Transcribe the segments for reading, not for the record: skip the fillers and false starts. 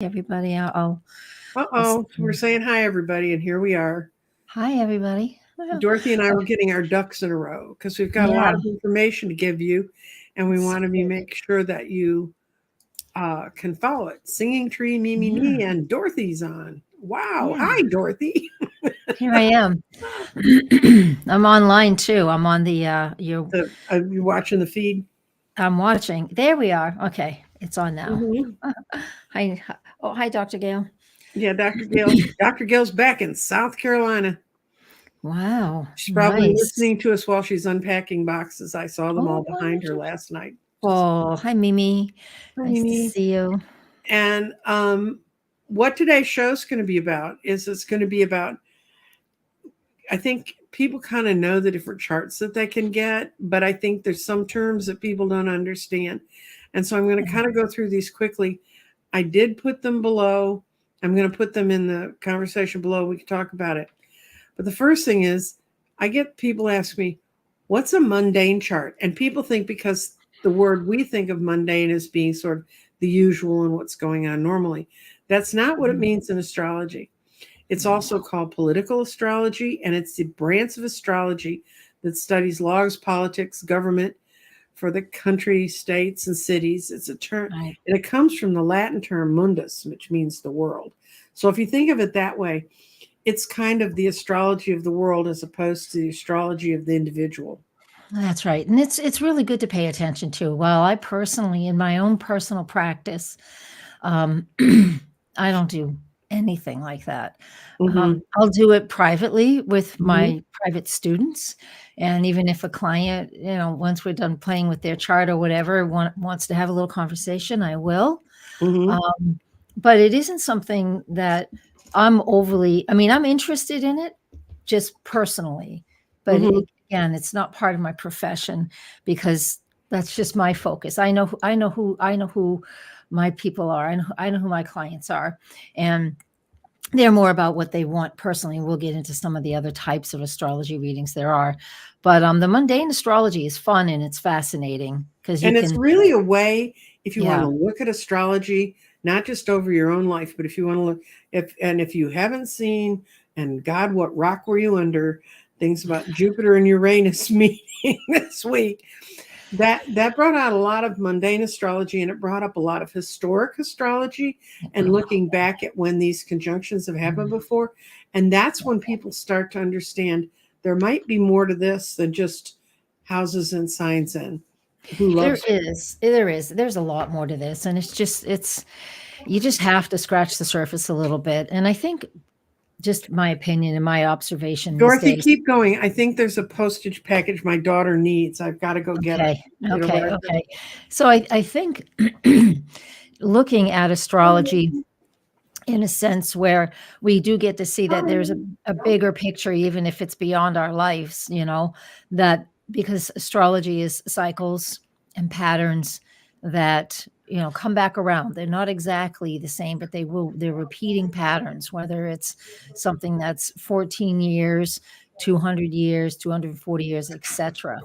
Everybody. I'll Uh-oh, we're saying hi, everybody, and here we are. Hi, everybody. Well, Dorothy and I were getting our ducks in a row because we've got a yeah. lot of information to give you, and we So want to make sure that you can follow it. Singing Tree, me, me, yeah. me, and Dorothy's on. Wow. Yeah. Hi, Dorothy. Here I am. I'm online too. I'm on the You watching the feed? I'm watching. There we are. Okay, it's on now. Hmm. Hi. Oh, hi, Dr. Gail. Yeah, Dr. Gail. Dr. Gail's back in South Carolina. Wow. She's probably Nice. listening to us while she's unpacking boxes. I saw them all Oh, behind her last night. Just, oh, hi, Mimi. hi, Nice to Mimi. see you. And what today's show is going to be about is it's going to be about, I think people kind of know the different charts that they can get, but I think there's some terms that people don't understand. And so I'm going to kind of go through these quickly. I did put them below. I'm going to put them in the conversation below. We can talk about it. But the first thing is, I get people ask me, what's a mundane chart? And people think because the word we think of mundane as being sort of the usual and what's going on normally. That's not what it means in astrology. It's also called political astrology, and it's the branch of astrology that studies laws, politics, government for the country, states, and cities. It's a term, Right. and it comes from the Latin term mundus, which means the world. So if you think of it that way, it's kind of the astrology of the world as opposed to the astrology of the individual. That's right. And it's really good to pay attention to. Well, I personally, in my own personal practice, um, I don't do anything like that. Hmm. I'll do it privately with Hmm. my private students. And even if a client, once we're done playing with their chart or whatever, wants to have a little conversation, I will. Hmm. Um, but it isn't something that I'm interested in it just personally, but Hmm. again, it's not part of my profession because that's just my focus. I know who my people are, and I know who my clients are, and they're more about what they want personally. We'll get into some of the other types of astrology readings there are, but the mundane astrology is fun and it's fascinating because you And it's can, really a way, if you want to yeah, look at astrology, not just over your own life, but if you want to look, if you haven't seen, and God, what rock were you under? Things about Jupiter and Uranus meeting this week. That brought out a lot of mundane astrology, and it brought up a lot of historic astrology and looking back at when these conjunctions have happened before. And that's when people start to understand there might be more to this than just houses and signs and who there loves who. is, there is, there's a lot more to this, and it's you just have to scratch the surface a little bit. And I think, just my opinion and my observation these Dorothy, days. keep going. I think there's a postage package my daughter needs. I've got to go get it. Okay, It okay, arrived. okay. So I think looking at astrology in a sense where we do get to see that there's a bigger picture, even if it's beyond our lives, that because astrology is cycles and patterns that, come back around. They're not exactly the same, but they're repeating patterns, whether it's something that's 14 years, 200 years, 240 years, etc.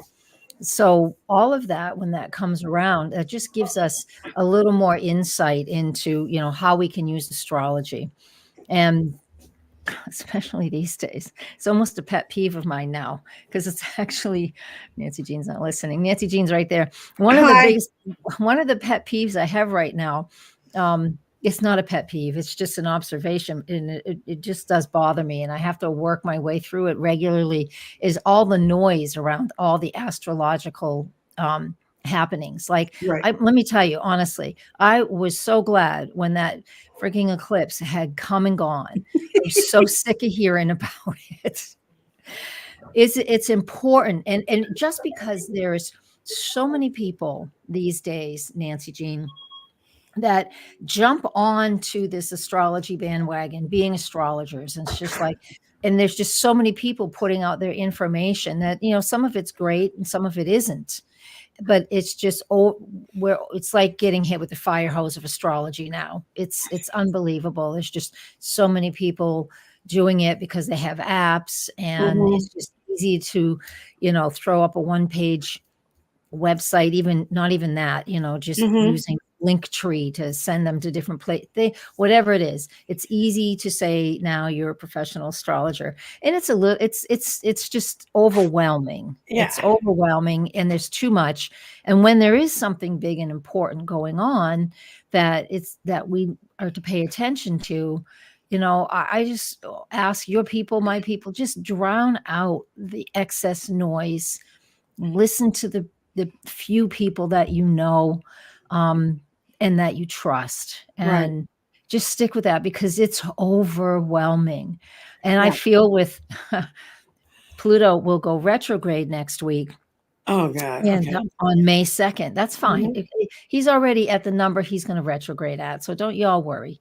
So all of that, when that comes around, that just gives us a little more insight into, how we can use astrology. And especially these days, it's almost a pet peeve of mine now because it's actually, Nancy Jean's not listening. Nancy Jean's right there. Hi. One of the pet peeves I have right now, it's not a pet peeve, it's just an observation, and it just does bother me, and I have to work my way through it regularly, is all the noise around all the astrological happenings. Like, Right. let me tell you honestly, I was so glad when that freaking eclipse had come and gone. I'm so sick of hearing about it. It's important, and just because there's so many people these days, Nancy Jean, that jump on to this astrology bandwagon, being astrologers, and it's just like, and there's just so many people putting out their information that, some of it's great and some of it isn't, but it's just, where it's like getting hit with the fire hose of astrology now. It's unbelievable. There's just so many people doing it because they have apps, and Hmm. it's just easy to, throw up a one page website, even not even that, just Hmm. using link tree to send them to different places. Whatever it is, it's easy to say now you're a professional astrologer, and it's a little, it's just overwhelming. It's Yeah. overwhelming, and there's too much. And when there is something big and important going on, that we are to pay attention to, I just ask your people, my people, just drown out the excess noise. Listen to the few people that and that you trust, Right. and just stick with that, because it's overwhelming. And I Yeah. feel with Pluto will go retrograde next week, Oh God. and Okay. on May 2nd. That's fine. Mhm. He's already at the number he's going to retrograde at, so don't y'all worry.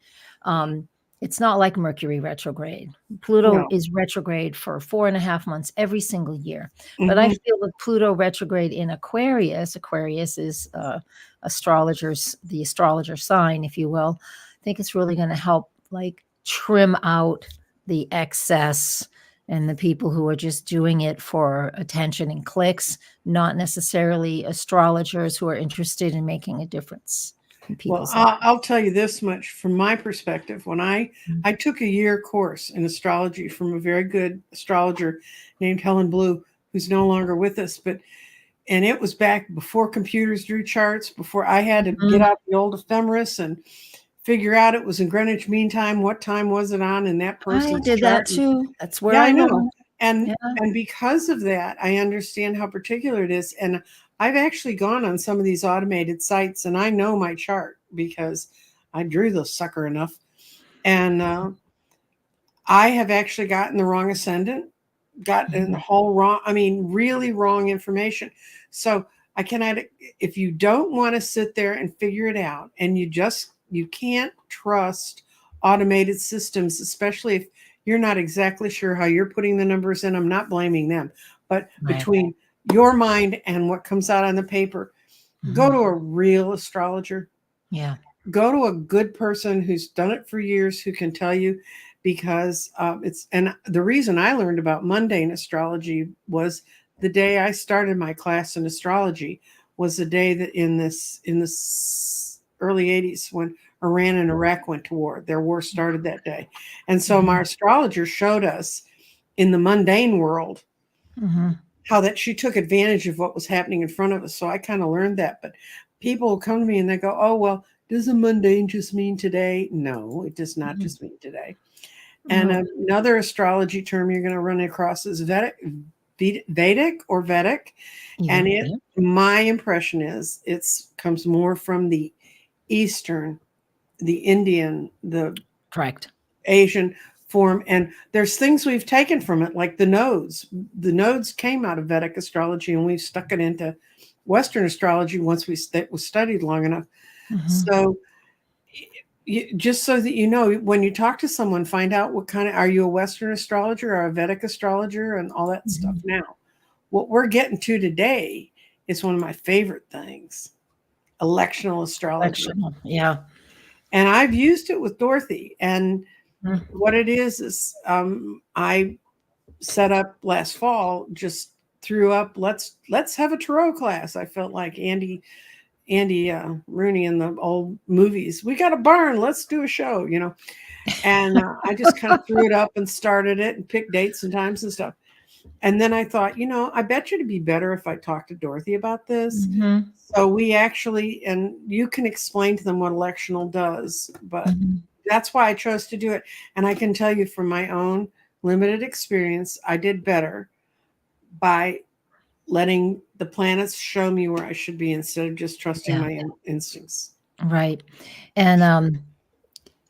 It's not like Mercury retrograde. Pluto No. is retrograde for 4.5 months every single year. But I Mhm. feel with Pluto retrograde in Aquarius, Aquarius is the astrologer sign, if you will. I think it's really going to help, like, trim out the excess and the people who are just doing it for attention and clicks, not necessarily astrologers who are interested in making a difference in Well, people's lives. I'll tell you this much from my perspective. When I took a year course in astrology from a very good astrologer named Helen Blue, who's no longer with us, and it was back before computers drew charts, before I had to get Mhm. out the old ephemeris and figure out it was in Greenwich Mean Time, what time was it on in that I person's did that chart. And too. That's where yeah, I I know. learned. And Yeah. and because of that, I understand how particular it is. And I've actually gone on some of these automated sites, and I know my chart because I drew the sucker enough. And I have actually gotten the wrong ascendant, gotten the Mhm. whole wrong, I mean, really wrong information. So I cannot, if you don't want to sit there and figure it out, and you can't trust automated systems, especially if you're not exactly sure how you're putting the numbers in. I'm not blaming them, but Right. between your mind and what comes out on the paper, go to Mhm. a real astrologer. Yeah. Go to a good person who's done it for years, who can tell you, because and the reason I learned about mundane astrology was the day I started my class in astrology was the day that in this early 80s, when Iran and Iraq went to war. Their war started that day. And so my Mhm. astrologer showed us in the mundane world Mhm. how that she took advantage of what was happening in front of us. So I kind of learned that. But people will come to me and they go, "Oh, well, does a mundane just mean today?" No, it does not Mhm. just mean today. And No. another astrology term you're going to run across is Vedic or Vedic. Yeah. And Yeah. my impression is it's comes more from the Eastern, the Indian, the Correct. Asian form. And there's things we've taken from it, like the nodes. The nodes came out of Vedic astrology, and we've stuck it into Western astrology once it was studied long enough. Mhm. So, just so that you know, when you talk to someone, find out what kind of, are you a Western astrologer or a Vedic astrologer, and all that stuff. Mhm. Now, what we're getting to today is one of my favorite things: electional astrology. Electional. Yeah. And I've used it with Dorothy. And Mhm. what it is I set up last fall, just threw up, let's have a tarot class. I felt like Andy Rooney in the old movies. We got a barn, let's do a show, and I just kind of threw it up and started it and picked dates and times and stuff. And then I thought, I bet you it'd be better if I talked to Dorothy about this. Mhm. So we actually, and you can explain to them what electional does, but Mhm. that's why I chose to do it. And I can tell you from my own limited experience, I did better by letting the planets show me where I should be instead of just trusting Yeah. my instincts. Right. And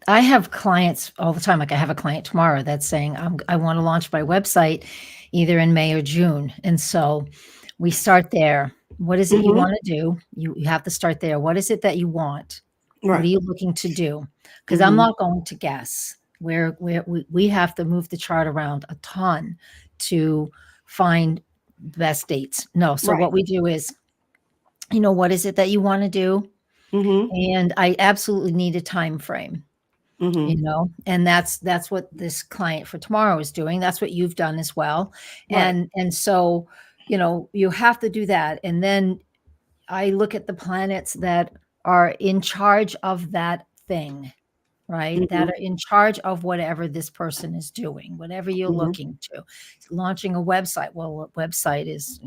I have clients all the time. Like, I have a client tomorrow that's saying, I want to launch my website either in May or June. And so we start there. What is it you Hmm. want to do? You have to start there. What is it that you want? What are Right. you looking to do? Because I'm Hmm. not going to guess. We have to move the chart around a ton to find best dates. No. So Right. what we do is, what is it that you want to do? Hmm. And I absolutely need a time frame. Hmm. And that's what this client for tomorrow is doing. That's what you've done as well. Right. And so, you have to do that. And then I look at the planets that are in charge of that thing, right? That Mhm. are in charge of whatever this person is doing, whatever you're Mhm. looking to. Launching a website. Well, a website is,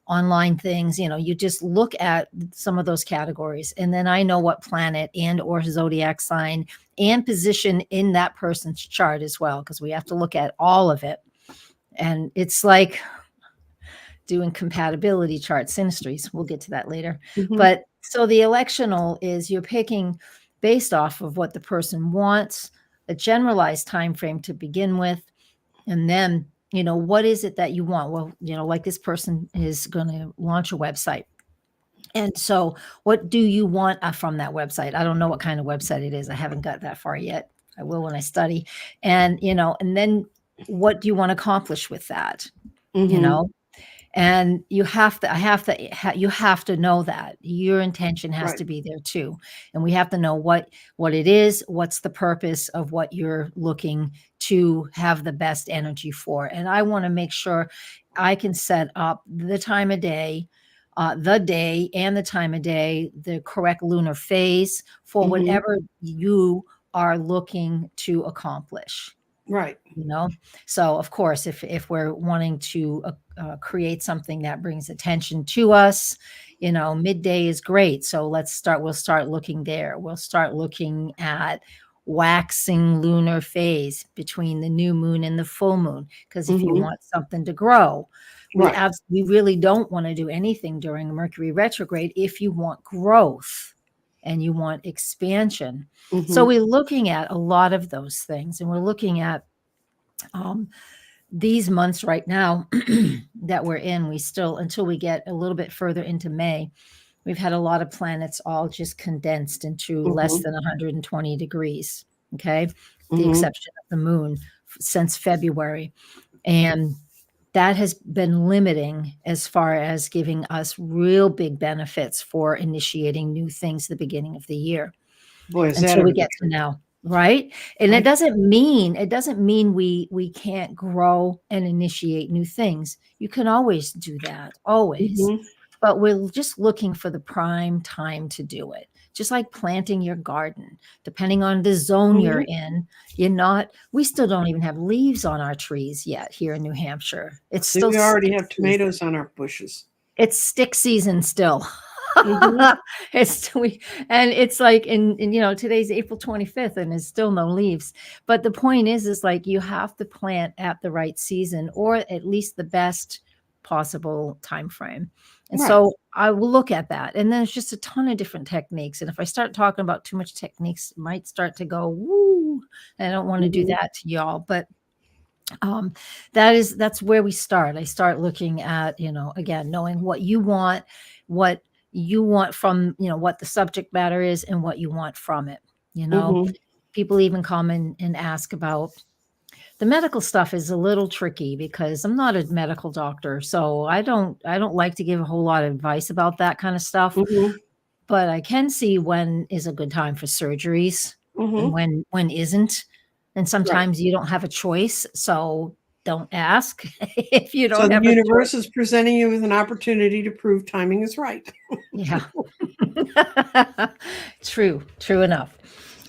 online things, you just look at some of those categories. And then I know what planet and or zodiac sign and position in that person's chart as well, because we have to look at all of it. And it's like doing compatibility charts, synastries. We'll get to that later. Mhm. But so the electional is you're picking based off of what the person wants, a generalized time frame to begin with, and then what is it that you want? Well, like this person is going to launch a website. And so what do you want from that website? I don't know what kind of website it is. I haven't got that far yet. I will when I study. And and then what do you want to accomplish with that? You Mhm. know, and you have to know that your intention has Right. to be there too. And we have to know what it is, what's the purpose of what you're looking to have the best energy for. And I want to make sure I can set up the time of day, the day and the time of day, the correct lunar phase for Mhm. whatever you are looking to accomplish. Right. you know so of course, if we're wanting to create something that brings attention to us, midday is great. So we'll start looking there. We'll start looking at waxing lunar phase between the new moon and the full moon, because if you Mhm. want something to grow, Right. we really don't want to do anything during Mercury retrograde if you want growth and you want expansion. So Mhm. we're looking at a lot of those things, and we're looking at um, these months right now that we're in. We still, until we get a little bit further into May, we've had a lot of planets all just condensed into less Mhm. than 120 degrees. Okay. The Mhm. exception of the moon since February. And that has been limiting as far as giving us real big benefits for initiating new things at the beginning of the year Boy, is that until we ever the get to truth. now, right? And I it doesn't mean we can't grow and initiate new things. You can always do that, always. Mhm. But we're just looking for the prime time to do it. Just like planting your garden, depending on the zone you're Mhm. in, we still don't even have leaves on our trees yet here in New Hampshire. It's See, still we already stick have season. tomatoes on our bushes. It's stick season still. Mhm. And it's like today's April 25th and there's still no leaves. But the point is like you have to plant at the right season, or at least the best possible time frame. And Right. so I will look at that. And then there's just a ton of different techniques. And if I start talking about too much techniques, it might start to go woo. And I don't want to do Mhm. that to y'all. But um that's where we start. I start looking at, again, knowing what you want from, what the subject matter is and what you want from it. you know Mhm. People even come and ask about the medical stuff. Is a little tricky because I'm not a medical doctor, so I don't like to give a whole lot of advice about that kind of stuff. Mhm. But I can see when is a good time for surgeries and Mhm. when isn't. And Right. sometimes you don't have a choice, so don't ask if you So don't the have a choice. universe is presenting you with an opportunity to prove timing is right. Yeah. True enough.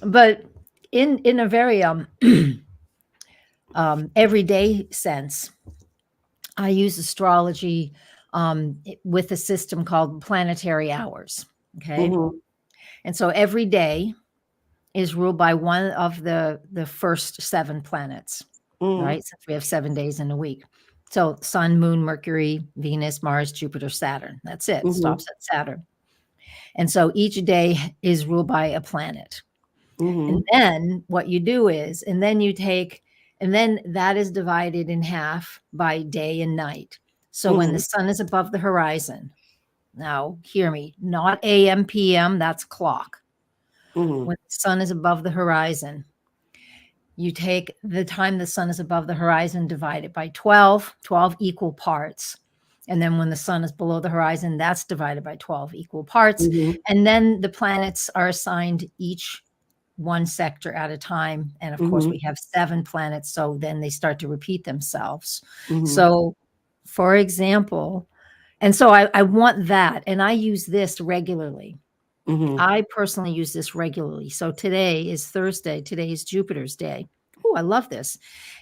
But in a very everyday sense, I use astrology with a system called planetary hours. Okay. Mhm. And so every day is ruled by one of the first seven planets, Mhm. right? Since we have 7 days in a week. So Sun, Moon, Mercury, Venus, Mars, Jupiter, Saturn. That's it. Mhm. Stops at Saturn. And so each day is ruled by a planet. And Mhm. then what you do is, and then that is divided in half by day and night. So when the Mhm. sun is above the horizon, now hear me, not AM, PM, that's clock. Mhm. When the sun is above the horizon, you take the time the sun is above the horizon, divide it by 12 equal parts. And then when the sun is below the horizon, that's divided by 12 equal parts. Mhm. And then the planets are assigned each one sector at a time. And of course, Mhm. we have seven planets. So then they start to repeat themselves. Mhm. So, for example, and so I want that. And I use this regularly. Mm-hmm. I personally use this regularly. So today is Thursday. Today is Jupiter's day. Oh, I love this.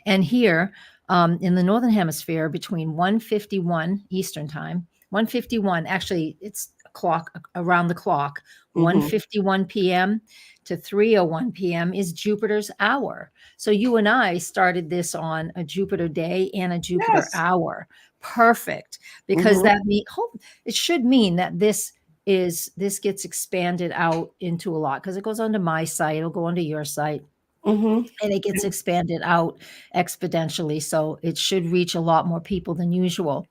And here in the Northern Hemisphere, between 1:51 Eastern time, 1:51, actually, it's a clock around the clock, Mm-hmm. 1:51 p.m. to 3:01 p.m. is Jupiter's hour. So you and I started this on a Jupiter day and a Jupiter Yes. hour. Perfect. Because Mm-hmm. it should mean that this gets expanded out into a lot, because it goes onto my site, it'll go onto your site, Mm-hmm. and it gets expanded out exponentially. So it should reach a lot more people than usual.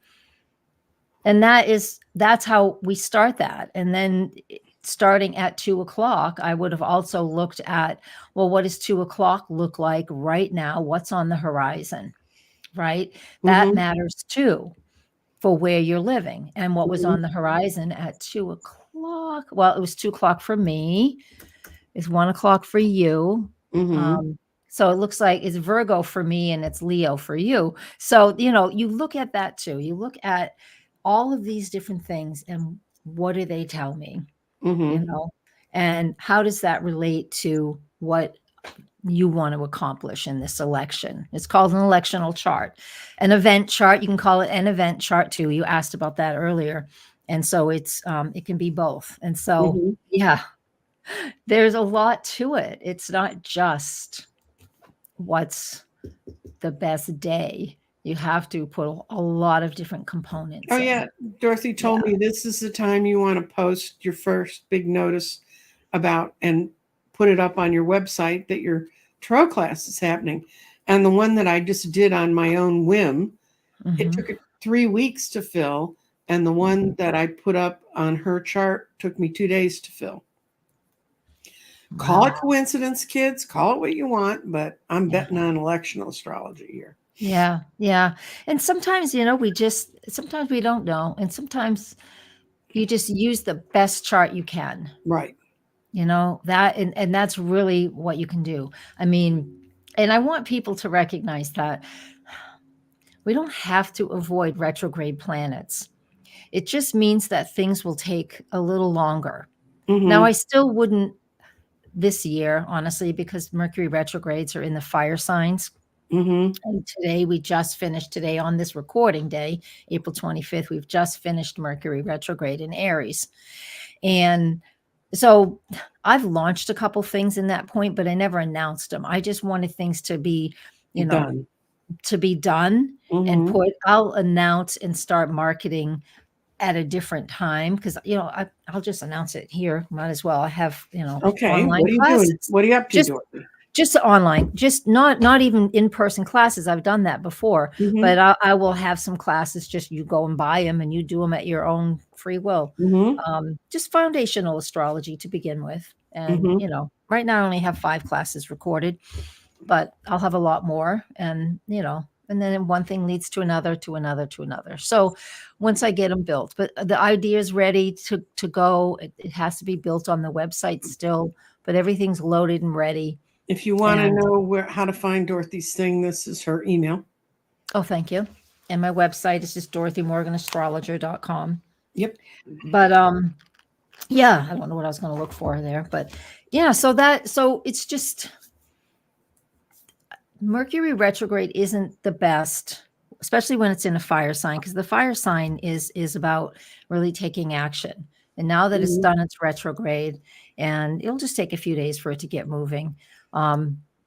And that's how we start that. And then starting at 2 o'clock, I would have also looked at, well, what does 2 o'clock look like right now? What's on the horizon? Right? That Mm-hmm. matters too for where you're living. And what was Mm-hmm. on the horizon at 2 o'clock? Well, it was 2 o'clock for me. It's 1 o'clock for you. Mm-hmm. Um, so it looks like it's Virgo for me and it's Leo for you. So, you look at that too. You look at all of these different things and what do they tell me? You Mm-hmm. know, and how does that relate to what you want to accomplish in this election? It's called an electional chart, an event chart. You can call it an event chart too. You asked about that earlier. And so it can be both. And so, Mm-hmm. yeah, there's a lot to it. It's not just what's the best day. You have to put a lot of different Oh components yeah, in. Dorothy Yeah. told me this is the time you want to post your first big notice about and put it up on your website that your tarot class is happening. And the one that I just did on my own whim, it Mhm. took it 3 weeks to fill, and the one that I put up on her chart took me 2 days to fill. Call it Wow. coincidence, kids. Call it what you want, but I'm Yeah. betting on electional astrology here. Yeah. Yeah. And sometimes, sometimes we don't know. And sometimes you just use the best chart you can, Right. and that's really what you can do. I mean, and I want people to recognize that we don't have to avoid retrograde planets. It just means that things will take a little longer. Now, Mm-hmm. I still wouldn't this year, honestly, because Mercury retrogrades are in the fire signs. Mm-hmm. And today, we just finished today on this recording day, April 25th, we've just finished Mercury retrograde in Aries. And so I've launched a couple things in that point, but I never announced them. I just wanted things to be, you know, Done. to be done and Mm-hmm. I'll announce and start marketing at a different time, because I'll just announce it here. Might as well. I have Okay. online What are you doing? classes, What are you up to, just Dorothy? just online, just not even in person classes. I've done that before, Mm-hmm. but I will have some classes. Just you go and buy them, and you do them at your own free will. Mm-hmm. Just foundational astrology to begin with, and Mm-hmm. right now I only have 5 classes recorded, but I'll have a lot more, and then one thing leads to another, to another, to another. So once I get them built, but the idea is ready to go. It has to be built on the website still, but everything's loaded and ready. If you want to And know how to find Dorothy's thing, this is her email. oh, thank you. And my website is just DorothyMorganAstrologer.com. Yep. But yeah, I don't know what I was going to look for there, but yeah, so it's just Mercury retrograde isn't the best, especially when it's in a fire sign, because the fire sign is about really taking action. And now that it's Mm-hmm. done its retrograde, and it'll just take a few days for it to get moving.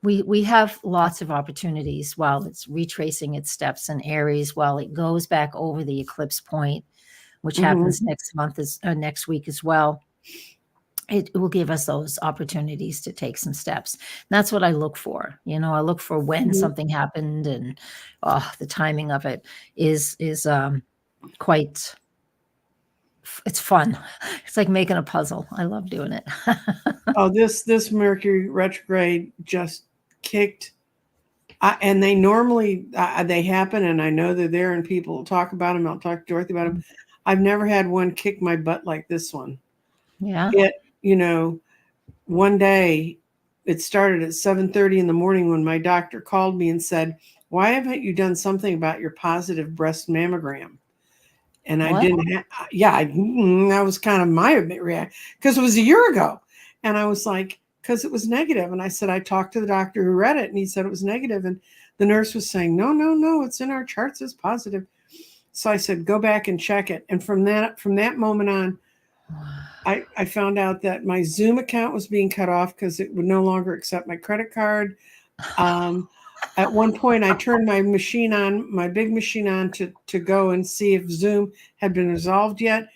We have lots of opportunities while it's retracing its steps in Aries, while it goes back over the eclipse point, which Mm-hmm. happens next week as well. It will give us those opportunities to take some steps. And that's what I look for. I look for when Mm-hmm. something happened, and the timing of it is quite. It's fun. It's like making a puzzle. I love doing it. Oh, this Mercury retrograde just kicked, and they normally they happen, and I know they're there, and people will talk about them. I'll talk to Dorothy about them. I've never had one kick my butt like this one. Yeah. One day it started at 7:30 in the morning when my doctor called me and said, "Why haven't you done something about your positive breast mammogram?" And I What? didn't have, that was kind of my reaction because it was a year ago. And I was like, because it was negative. And I said, I talked to the doctor who read it and he said it was negative. And the nurse was saying, no, no, no, it's in our charts as positive. So I said, go back and check it. And from that moment on, I found out that my Zoom account was being cut off because it would no longer accept my credit card. At one point, I turned my machine on, my big machine on to go and see if Zoom had been resolved yet.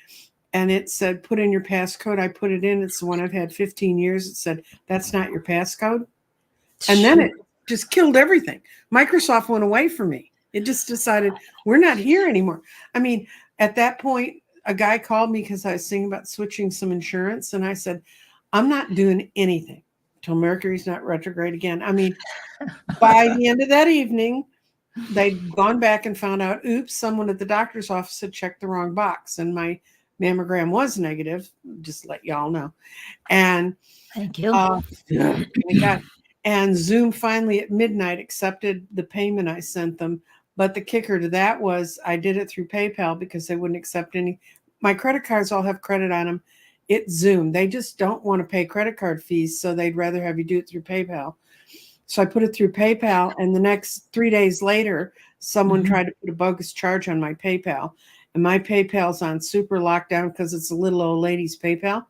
And it said, put in your passcode. I put it in. It's the one I've had 15 years. It said, that's not your passcode. And then it just killed everything. Microsoft went away from me. It just decided we're not here anymore. I mean, at that point, a guy called me because I was thinking about switching some insurance. And I said, I'm not doing anything till Mercury's not retrograde again. I mean, by the end of that evening, they'd gone back and found out, oops, someone at the doctor's office had checked the wrong box. And my mammogram was negative, just to let y'all know. And Thank you. And Zoom finally at midnight accepted the payment I sent them. But the kicker to that was I did it through PayPal because they wouldn't accept any. My credit cards all have credit on them. It's Zoom. They just don't want to pay credit card fees, so they'd rather have you do it through PayPal. So I put it through PayPal, and the next 3 days later, someone tried to put a bogus charge on my PayPal. And my PayPal's on super lockdown because it's a little old lady's PayPal.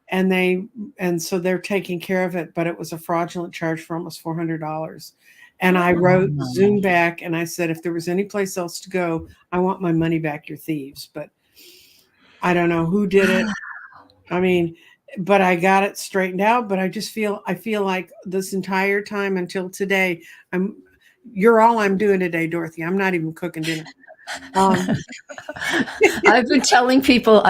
And so they're taking care of it, but it was a fraudulent charge for almost $400. And I wrote Zoom back and I said, if there was any place else to go, I want my money back, you're thieves. But I don't know who did it. I mean, but I got it straightened out. But I feel like this entire time until today, you're all I'm doing today, Dorothy. I'm not even cooking dinner. I've been telling people,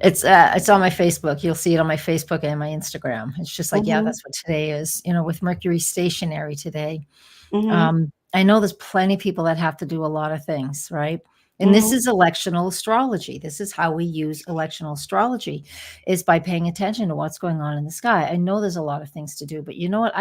it's on my Facebook. You'll see it on my Facebook and my Instagram. It's just like, yeah, that's what today is, with Mercury stationary today. I know there's plenty of people that have to do a lot of things, right? And this is electional astrology. This is how we use electional astrology, is by paying attention to what's going on in the sky. I know there's a lot of things to do, but you know what?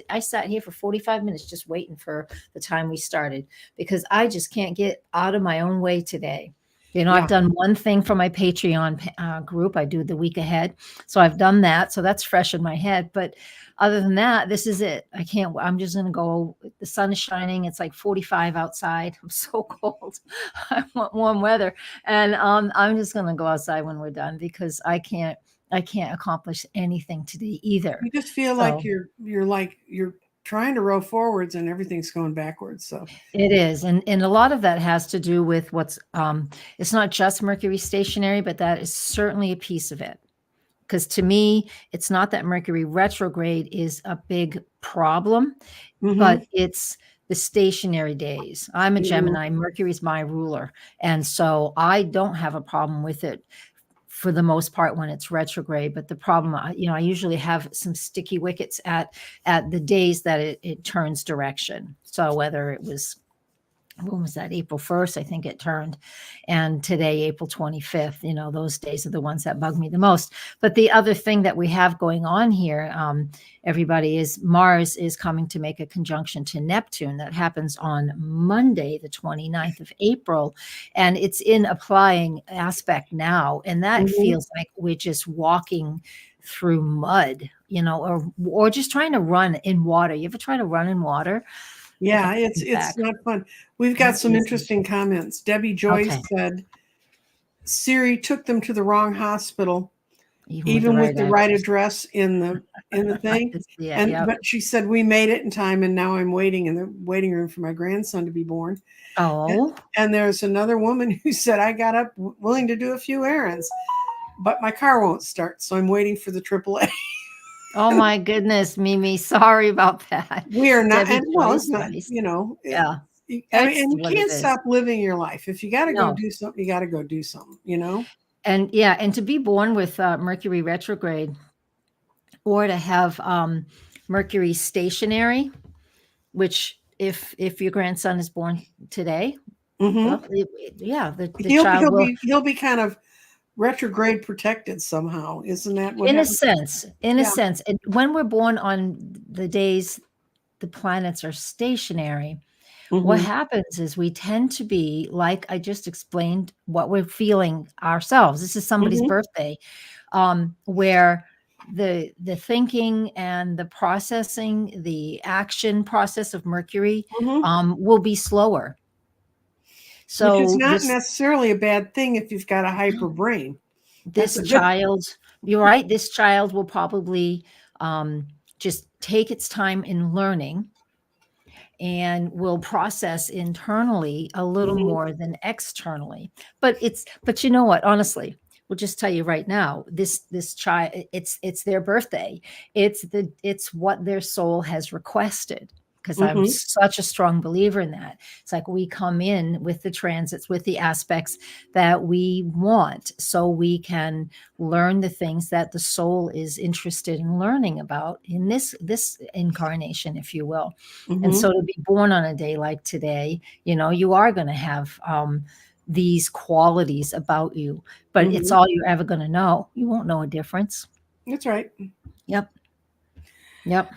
I sat here for 45 minutes just waiting for the time we started because I just can't get out of my own way today. I've done one thing for my Patreon group. I do the week ahead. So I've done that. So that's fresh in my head. But other than that, this is it. I'm just going to go. The sun is shining. It's like 45 outside. I'm so cold. I want warm weather. And I'm just going to go outside when we're done because I can't accomplish anything today either. You just feel like you're trying to row forwards and everything's going backwards. So it is. And a lot of that has to do with what's, it's not just Mercury stationary, but that is certainly a piece of it. Because to me, it's not that Mercury retrograde is a big problem, but it's the stationary days. I'm a Gemini. Mercury's my ruler. And so I don't have a problem with it for the most part when it's retrograde. But the problem, I usually have some sticky wickets at the days that it turns direction. So whether it was, when was that? April 1st, I think it turned. And today, April 25th, those days are the ones that bug me the most. But the other thing that we have going on here, everybody, is Mars is coming to make a conjunction to Neptune. That happens on Monday, the 29th of April. And it's in applying aspect now. And that feels like we're just walking through mud, or just trying to run in water. You ever try to run in water? Yeah, it's not fun. We've got some interesting comments. Debbie Joyce said Siri took them to the wrong hospital, even with the right address in the thing. But she said we made it in time, and now I'm waiting in the waiting room for my grandson to be born. Oh, and there's another woman who said I got up willing to do a few errands, but my car won't start, so I'm waiting for the AAA. Oh my goodness, Mimi. Sorry about that. We are not, and well, it's not, yeah. I mean, and you can't stop living your life. If you got to go do something, you got to go do something, And and to be born with Mercury retrograde, or to have Mercury stationary, which if your grandson is born today, well, the child will. He'll be kind of retrograde protected somehow, isn't that what in a sense, and when we're born on the days the planets are stationary, What Mhm. happens is we tend to be, like I just explained, what we're feeling ourselves. This is somebody's Mhm. birthday, where the thinking and the processing, the action process of Mercury, Mhm. will be slower. Which is So not necessarily a bad thing if you've got a hyper brain. That's this a good child, you're right, this child will probably um, just take its time in learning and will process internally a little Mhm. more than externally. But you know what? Honestly, we'll just tell you right now, this child, it's their birthday. It's what their soul has requested. Because I'm Mhm. such a strong believer in that. It's like we come in with the transits, with the aspects that we want, so we can learn the things that the soul is interested in learning about in this incarnation, if you will. And Mhm. so to be born on a day like today, you are going to have these qualities about you, but it's Mhm. all you're ever going to know. You won't know a difference. That's right. Yep. Yep.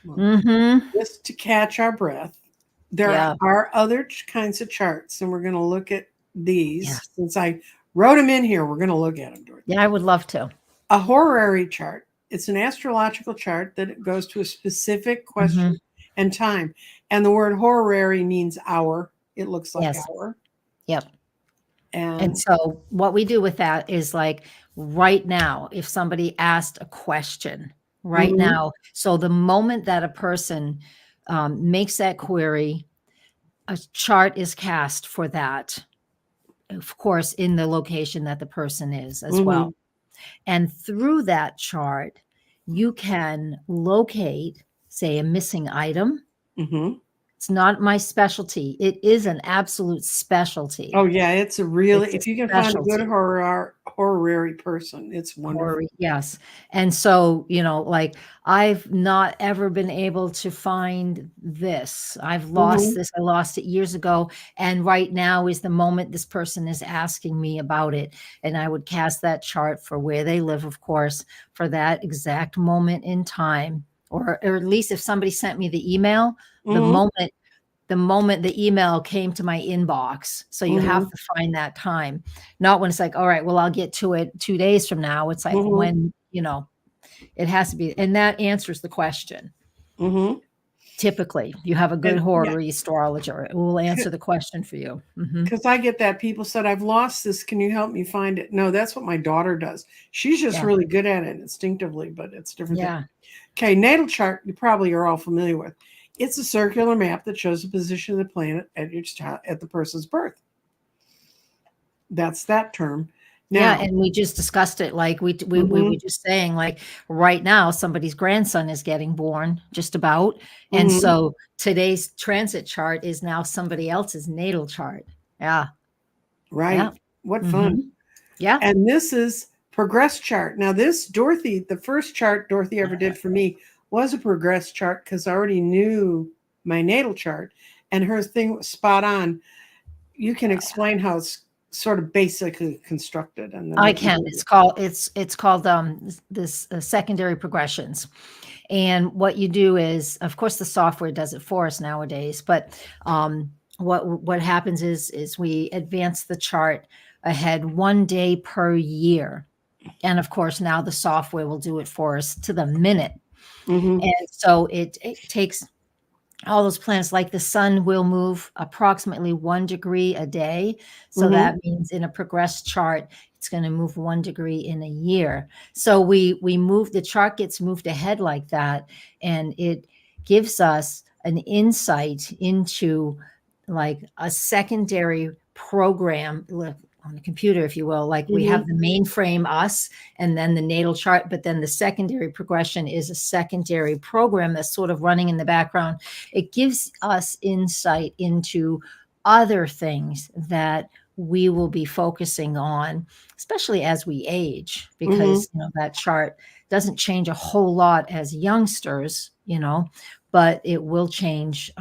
Well, Mm-hmm. just to catch our breath, there Yeah. are other kinds of charts, and we're going to look at Yeah. these. Since I wrote them in here, we're going to look at them, Dorothy. Yeah. I would love to. A horary chart. It's an astrological chart that goes to a specific Mm-hmm. question and time. And the word horary means hour. It looks like Yes. hour. Yep. And And so what we do with that is like right now, if somebody asked a question right mhm, now, so the moment that a person makes that query, a chart is cast for that, of course, in the location that the person is as well. mhm, And through that chart, you can locate, say, a missing item. mhm. It's not my specialty. It is an absolute specialty. Oh yeah, it's a really, It's a if you can find a good specialty. horary person, it's wonderful. Horary, yes. And so, like I've not ever been able to find this. I've lost Mhm, this. I lost it years ago. And right now is the moment this person is asking me about it. And I would cast that chart for where they live, of course, for that exact moment in time. Or at least if somebody sent me the email, the mhm, moment the moment the email came to my inbox. So you have mhm, to find that time, not when it's like, all right, well, I'll get to it 2 days from now. It's like mhm, when, it has to be. And that answers the question. mhm. Typically, you have a good And yeah, horary astrologer. It will answer the question for you. Hmm. because I get that people said, I've lost this. Can you help me find it? No, that's what my daughter does. She's just Yeah. really good at it instinctively, but it's a different thing. Yeah. Okay, natal chart, you probably are all familiar with. It's a circular map that shows the position of the planet at each time at the person's birth. That's that term. Yeah, Now, and we just discussed it. Like we were mhm, just saying, like right now, somebody's grandson is getting born, just about, and mhm, so today's transit chart is now somebody else's natal chart. Yeah, yeah, right. What fun. hmm, yeah. And this is progress chart. Now, this Dorothy, the first chart Dorothy ever did for me was a progress chart because I already knew my natal chart, and her thing was spot on. You can explain how it's sort of basically constructed, and then I we can can. do It's it. called it's called this secondary progressions. And what you do is, of course, the software does it for us nowadays. But what happens is we advance the chart ahead 1 day per year, and of course now the software will do it for us to the minute. Mhm, And so it takes all those planets, like the sun will move approximately 1 degree a day. So mhm, that means in a progressed chart, it's going to move 1 degree in a year. So we move, the chart gets moved ahead like that, and it gives us an insight into like a secondary program, like on a computer, if you will. Like we have mhm, the mainframe, us, and then the natal chart, but then the secondary progression is a secondary program that's sort of running in the background. It gives us insight into other things that we will be focusing on, especially as we age, mhm, because that chart doesn't change a whole lot as youngsters, but it will change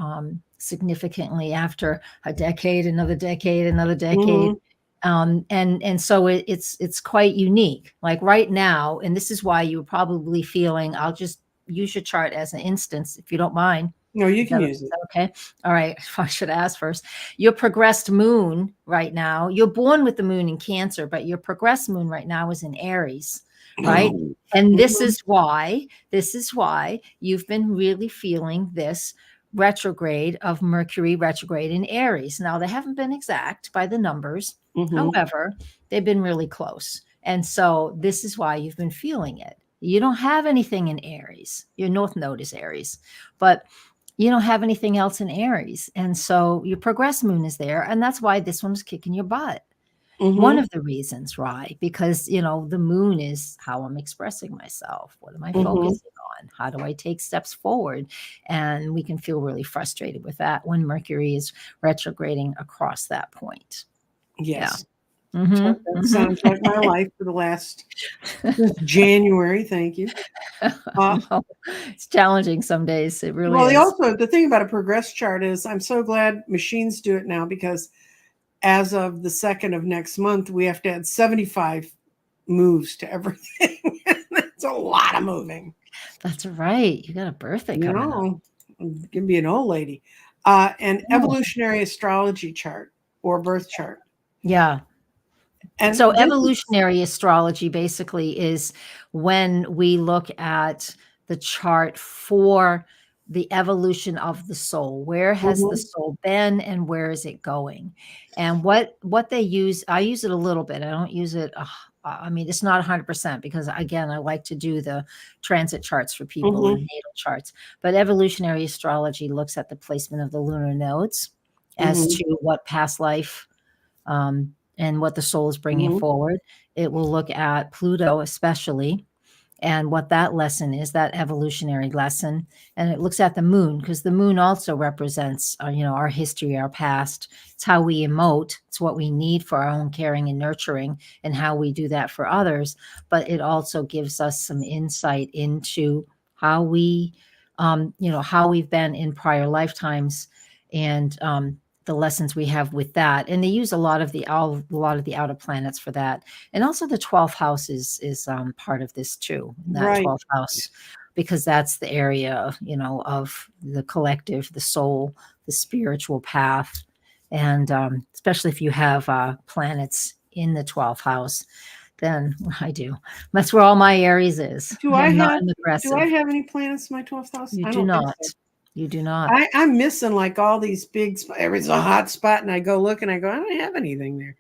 significantly after a decade, another decade, another decade. mhm. And so it's quite unique. Like right now, and this is why you're probably feeling. I'll just use your chart as an instance, if you don't mind. No, you Is can that use is it. that okay? All right. I should ask first. Your progressed moon right now, you're born with the moon in Cancer, but your progressed moon right now is in Aries, right? And Mhm. this is why you've been really feeling this retrograde of Mercury retrograde in Aries. Now, they haven't been exact by the numbers. Mhm. However, they've been really close. And so this is why you've been feeling it. You don't have anything in Aries. Your North Node is Aries, but you don't have anything else in Aries. And so your progress moon is there. And that's why this one was kicking your butt. One Mhm. of the reasons why, because, the moon is how I'm expressing myself. What am I Mhm. focusing on? How do I take steps forward? And we can feel really frustrated with that when Mercury is retrograding across that point. Yeah. Yes. Hmm. That sounds like my life for the last since January. Thank you. Well, it's challenging some days. It really Well, is. the thing about a progress chart is I'm so glad machines do it now, because as of the 2nd of next month, we have to add 75 moves to everything. That's a lot of moving. That's right. You got a birthday You coming up. know, can be an old lady. An Oh, evolutionary astrology chart or birth chart. yeah. And So this is, evolutionary astrology basically is when we look at the chart for the evolution of the soul. Where has the mhm, soul been and where is it going? And what they use, I use it a little bit. I don't use it. I mean, it's not 100% because again, I like to do the transit charts for people and mhm, natal charts. But evolutionary astrology looks at the placement of the lunar nodes as mhm, to what past life and what the soul is bringing mhm, forward. It will look at Pluto, especially, and what that lesson is, that evolutionary lesson. And it looks at the moon because the moon also represents, our history, our past. It's how we emote. It's what we need for our own caring and nurturing, and how we do that for others. But it also gives us some insight into how how we've been in prior lifetimes, and the lessons we have with that. And they use a lot of the outer planets for that. And also the 12th house is part of this too, that right. 12th house, because that's the area, of the collective, the soul, the spiritual path. And especially if you have planets in the 12th house, then I do. That's where all my Aries is. Do I I'm not have an do I aggressive. have any planets in my 12th house? You I do don't think not. so. You do not. I'm missing like all these big everything's a hot spot, and I go look and I go, I don't have anything there.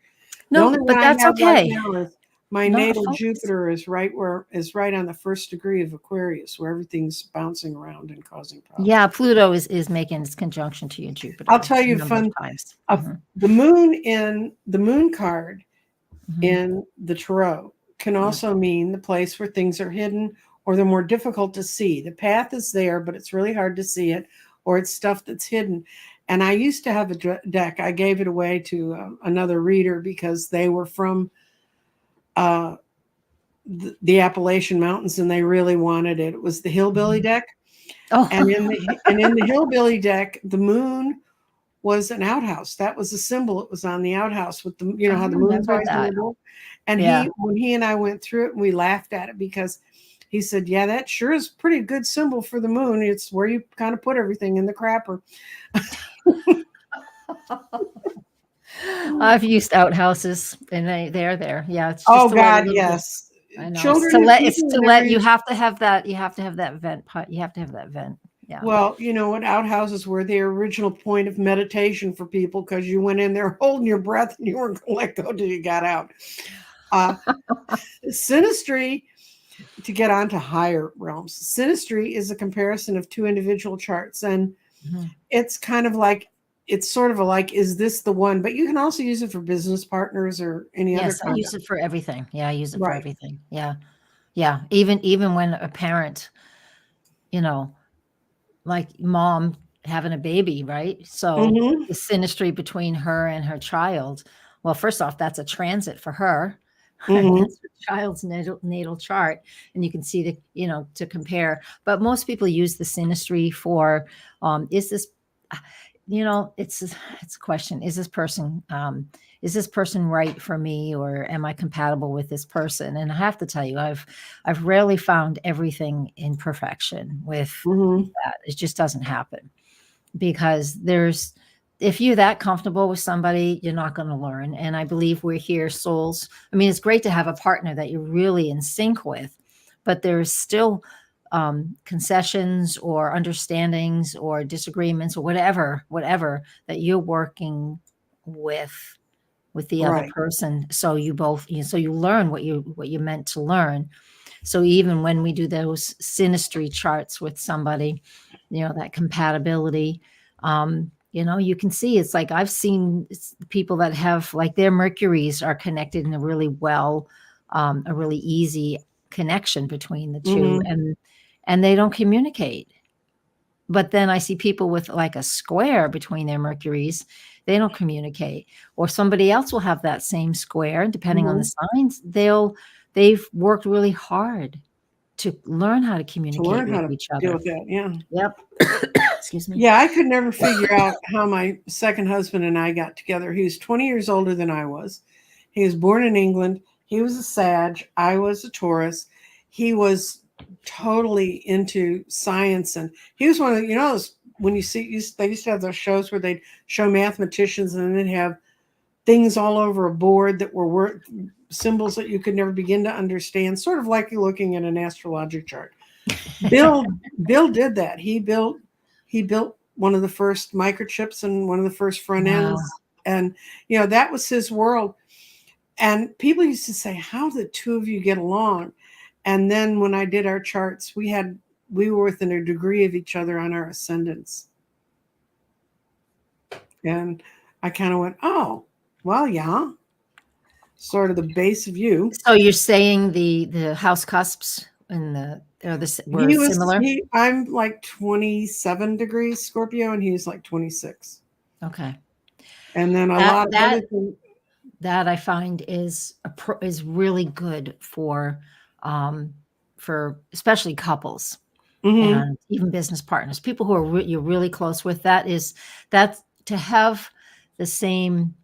The No, only one but I that's have right okay. now is my Not a natal focus. Jupiter is right on the first degree of Aquarius, where everything's bouncing around and causing problems. Yeah, Pluto is making its conjunction to your I'll Jupiter tell a you number of fun times. of Mhm, the moon card mhm. in the tarot can Yeah. also mean the place where things are hidden or they're more difficult to see. The path is there, but it's really hard to see it, or it's stuff that's hidden. And I used to have a deck. I gave it away to another reader because they were from uh, the Appalachian Mountains and they really wanted it. It was the Hillbilly Mhm. deck, and Oh, in the Hillbilly deck, the moon was an outhouse. That was a symbol. It was on the outhouse with the, how the I moon's remember always in the that. middle. And Yeah. when he and I went through it, and we laughed at it because he said, "Yeah, that sure is a pretty good symbol for the moon. It's where you kind of put everything in the crapper." I've used outhouses and they're there. Yeah, it's just Oh to let a God, little bit. yes. I know. Children and It's people to in let you areas. have to have that vent you have to have that vent. Yeah. Well, you know what? Outhouses were the original point of meditation for people because you went in there holding your breath and you weren't going to let go till you got out. Uh, Synastry, to get on to higher realms, Synastry is a comparison of two individual charts. And Mhm. it's kind of like, it's sort of a like, is this the one? But you can also use it for business partners or any other Yes, I kind of. use it for everything. Yeah, I use it for Right. everything. Yeah. Yeah. Even when a parent, you know, like mom having a baby, right? So Hmm. the synastry between her and her child. Well, first off, that's a transit for her. And Hmm. that's her child's natal chart. And you can see to compare. But most people use the synastry for is this it's a question. Is this person right for me, or am I compatible with this person? And I have to tell you, I've rarely found everything in perfection with Hmm. that. It just doesn't happen. because if you're that comfortable with somebody, you're not going to learn. And I believe we're here souls. I mean, it's great to have a partner that you're really in sync with, but there's still concessions or understandings or disagreements or whatever that you're working with the other Right. person. So you learn what you meant to learn. So even when we do those synastry charts with somebody, that compatibility, you can see, it's like I've seen people that have like their Mercuries are connected in a really a really easy connection between the two, Mm-hmm. and they don't communicate. But then I see people with like a square between their Mercuries, they don't communicate. Or somebody else will have that same square, depending on the Mm-hmm. signs, they've worked really hard to learn how to To communicate learn with how to each deal other. with that. Yeah. Yep. Excuse me. Yeah, I could never figure out how my second husband and I got together. He was 20 years older than I was. He was born in England. He was a Sag. I was a Taurus. He was totally into science, and he was one of when they used to have those shows where they'd show mathematicians and then they'd have things all over a board that were symbols that you could never begin to understand, sort of like you're looking at an astrology chart. Bill Bill did that. He built one of the first microchips and one of the first front Wow. ends, and that was his world. And people used to say, "How the two of you get along?" And then when I did our charts, we were within a degree of each other on our ascendants, and I kind of went, "Oh, well, yeah, sort of the base of you." So you're saying the house cusps and were similar? I'm like 27 degrees Scorpio, and he's like 26. Okay. And then a That lot of other that things. that I find is really good for especially couples Hmm. and even business partners, people who are you're really close with. That's to have the same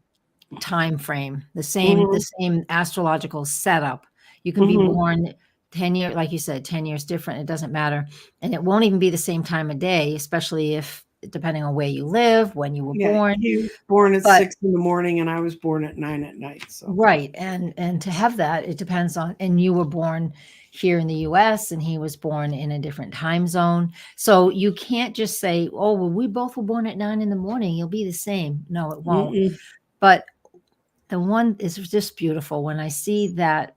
time frame, the Hmm. same astrological setup. You can be Hmm. born 10 years, like you said, 10 years different. It doesn't matter. And it won't even be the same time of day, especially if depending on where you live, when you were Yeah, born. he was born at But 6 in the morning, and I was born at 9 at night. So. right. And to have that, it depends on, and you were born here in the US and he was born in a different time zone. So you can't just say, oh, well, we both were born at 9 in the morning. You'll be the same. No, it won't. Mm-mm. But the one is just beautiful when I see that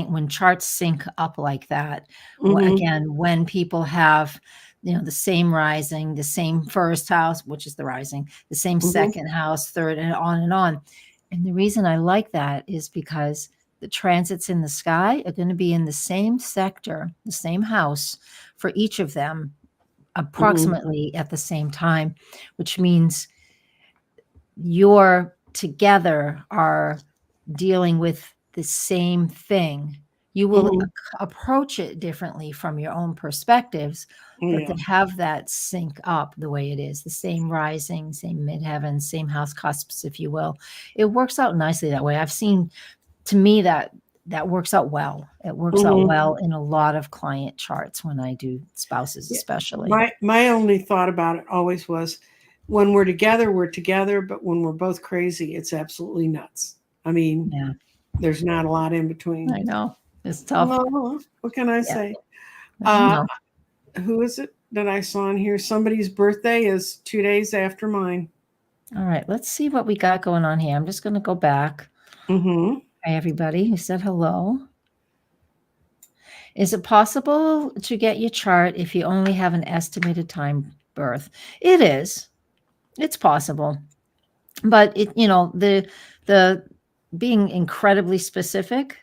when charts sync up like that. Hmm. Again, when people have, the same rising, the same first house, which is the rising, the same Hmm. second house, third, and on and on. And the reason I like that is because the transits in the sky are going to be in the same sector, the same house for each of them Hmm. approximately at the same time, which means you're together are dealing with the same thing. You will Hmm. approach it differently from your own perspectives, but to Yeah. have that sync up the way it is, the same rising, same midheaven, same house cusps, if you will, it works out nicely that way. I've seen, to me, that works out well. It works out Hmm. well in a lot of client charts when I do spouses, Yeah. especially. My only thought about it always was, when we're together, but when we're both crazy, it's absolutely nuts. I mean, Yeah, there's not a lot in between. I know. It's tough. No, what can I Yeah, say? I Uh, know. who is it that I saw in here? Somebody's birthday is 2 days after mine. All right, let's see what we got going on here. I'm just going to go back. Hmm. Hi, everybody who said hello. Is it possible to get your chart if you only have an estimated time birth? It is. It's possible. But the being incredibly specific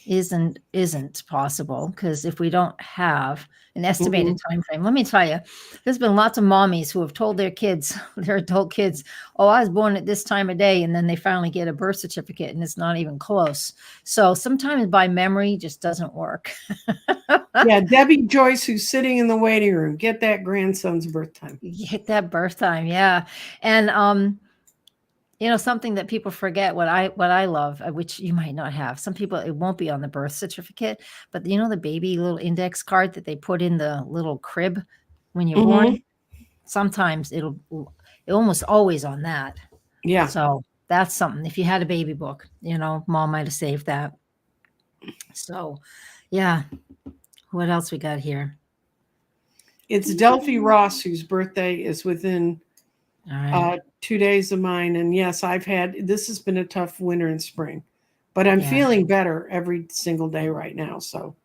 isn't possible, because if we don't have an estimated Hmm. time frame, let me tell you, there's been lots of mommies who have told their kids, their adult kids, oh, I was born at this time of day, and then they finally get a birth certificate and it's not even close. So sometimes by memory just doesn't work. Yeah, Debbie Joyce, who's sitting in the waiting room, get that grandson's birth time. Hit that birth time, yeah. And something that people forget, what I love, which you might not have. Some people, it won't be on the birth certificate, but the baby little index card that they put in the little crib when you're Hmm. born. sometimes it almost always on that. Yeah. So that's something. If you had a baby book, mom might have saved that. So, yeah. What else we got here? It's Delphi Ross, whose birthday is within All right. 2 days of mine. And yes, this has been a tough winter and spring, but I'm Yeah. feeling better every single day right now. So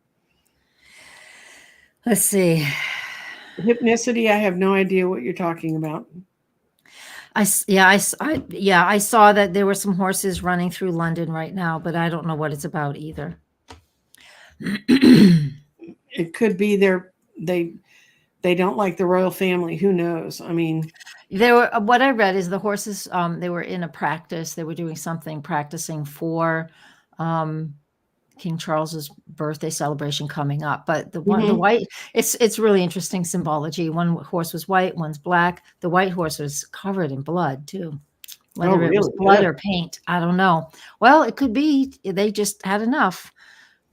Let's see. hypnicity, I have no idea what you're talking about. I saw that there were some horses running through London right now, but I don't know what it's about either. It could be they don't like the royal family. Who knows? I mean, what I read is the horses, they were in a practice. They were doing something, practicing for King Charles's birthday celebration coming up. But the white, it's really interesting symbology. One horse was white, one's black. The white horse was covered in blood too. Whether it was blood or paint, I don't know. Well, it could be they just had enough.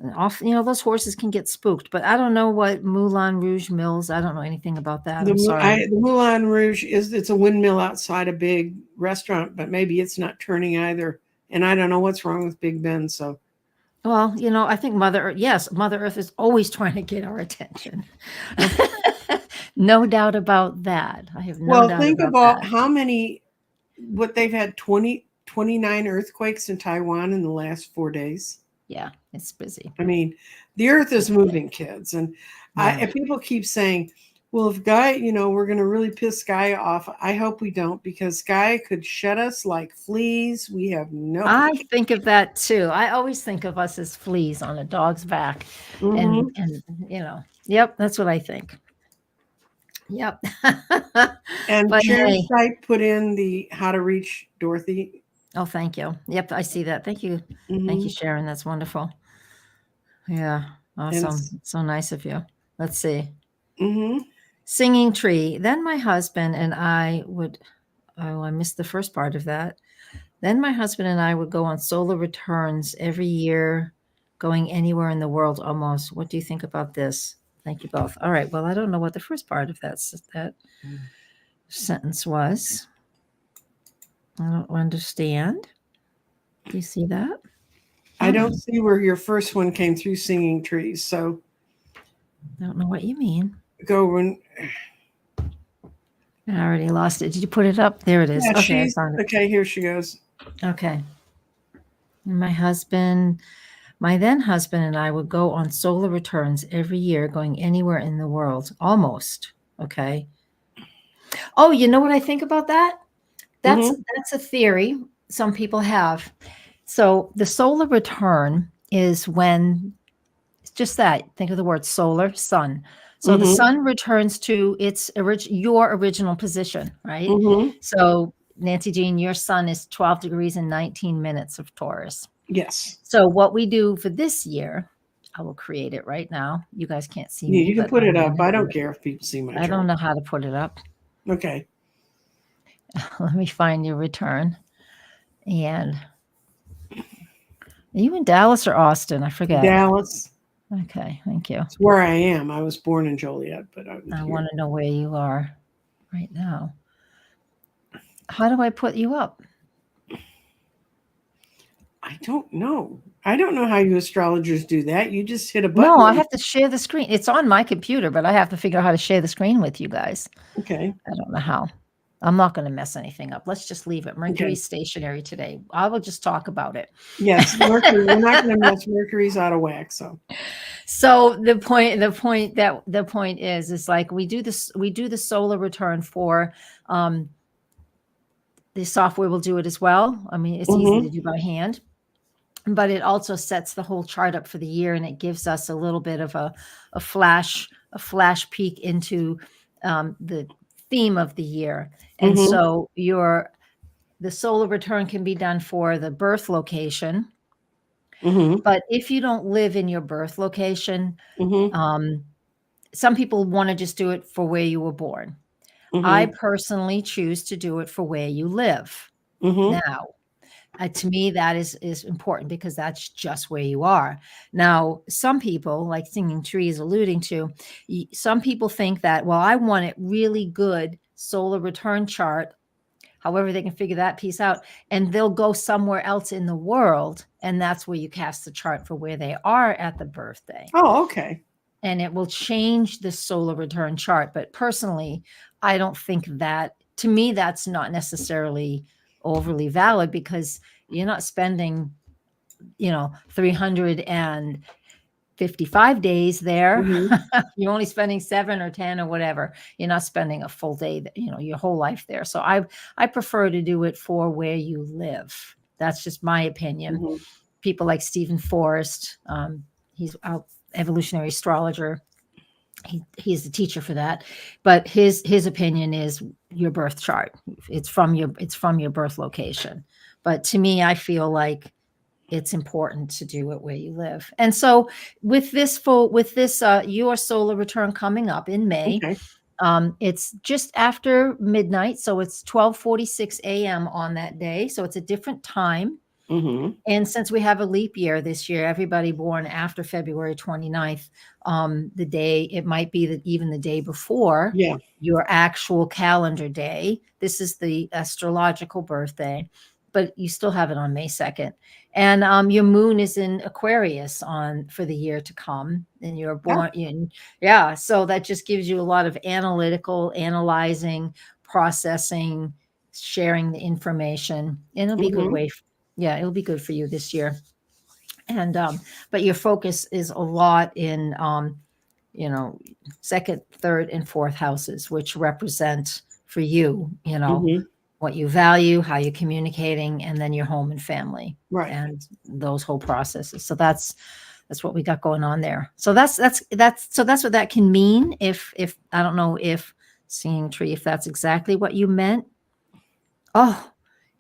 Those horses can get spooked, but I don't know what Moulin Rouge Mills. I don't know anything about that. I'm sorry. The Moulin Rouge it's a windmill outside a big restaurant, but maybe it's not turning either. And I don't know what's wrong with Big Ben. So, well, I think Mother Earth is always trying to get our attention. No doubt about that. I have no doubt. Well, think about how many. What they've had 29 earthquakes in Taiwan in the last 4 days. Yeah, it's busy. I mean, the earth is moving, kids. And if people keep saying, well, if we're going to really piss Gaia off, I hope we don't, because Gaia could shed us like fleas. We have no. I think of that too. I always think of us as fleas on a dog's back. And yep, that's what I think. Yep. And Sharon Stipe put in the how to reach Dorothy. Oh, thank you. Yep, I see that. Thank you. Thank you, Sharon. That's wonderful. Yeah, awesome. So nice of you. Let's see. Singing tree. Then my husband and I would, I missed the first part of that. Then my husband and I would go on solar returns every year, going anywhere in the world almost. What do you think about this? Thank you both. All right. Well, I don't know what the first part of that sentence was. I don't understand. Do you see that? I don't see where your first one came through, singing trees. So I don't know what you mean. Go when. I already lost it. Did you put it up? There it is. Yeah, okay, I found it. Okay, here she goes. Okay. My then husband and I would go on solar returns every year, going anywhere in the world, almost. Okay. Oh, you know what I think about that? That's a theory some people have. So the solar return is when it's just that. Think of the word solar, sun. So the sun returns to your original position, right? So Nancy Jean, your sun is 12 degrees and 19 minutes of Taurus. Yes. So what we do for this year, I will create it right now. You guys can't see me. You can put it up. I don't care if people see my chart. I don't know how to put it up. Okay. Let me find your return. And are you in Dallas or Austin? I forget. Dallas. Okay, thank you. It's where I am. I was born in Joliet, but I want to know where you are right now. How do I put you up? I don't know. I don't know how you astrologers do that. You just hit a button. No, I have to share the screen. It's on my computer, but I have to figure out how to share the screen with you guys. Okay. I don't know how. I'm not going to mess anything up. Let's just leave it. Mercury's stationary today. I will just talk about it. Yes, Mercury. We're not going to mess. Mercury's out of whack. So the point is like we do the solar return for the software will do it as well. I mean, it's easy to do by hand, but it also sets the whole chart up for the year, and it gives us a little bit of a flash peek into the theme of the year. And so the solar return can be done for the birth location. But if you don't live in your birth location, some people want to just do it for where you were born. I personally choose to do it for where you live. Now, to me, that is important because that's just where you are. Now, some people, like Singing Tree is alluding to, some people think that, well, I want it really good solar return chart, however they can figure that piece out, and they'll go somewhere else in the world, and that's where you cast the chart for where they are at the birthday. Oh, okay. And it will change the solar return chart. But personally, I don't think that, to me, that's not necessarily overly valid, because you're not spending, 355 days there. Mhm. You're only spending 7 or 10 or whatever. You're not spending a full day, your whole life there. So I prefer to do it for where you live. That's just my opinion. Mhm. People like Stephen Forrest, he's an evolutionary astrologer. He's the teacher for that, but his opinion is your birth chart. It's from your birth location. But to me, I feel like it's important to do it where you live. And so with this your solar return coming up in May, Okay. it's just after midnight, so it's 12:46 a.m. on that day. So it's a different time. Mhm. And since we have a leap year this year, everybody born after February 29th, the day, it might be that even the day before Yeah. your actual calendar day. This is the astrological birthday, but you still have it on May 2nd. And your moon is in Aquarius for the year to come. And you're Yeah. born in, yeah. So that just gives you a lot of analyzing, processing, sharing the information. And it'll be a good Mhm. way. Yeah, it'll be good for you this year. And but your focus is a lot in second, third, and fourth houses, which represent for you, Mhm. what you value, how you're communicating, and then your home and family Right. and those whole processes. So that's what we got going on there. So that's what that can mean. If I don't know if seeing tree, if that's exactly what you meant. Oh,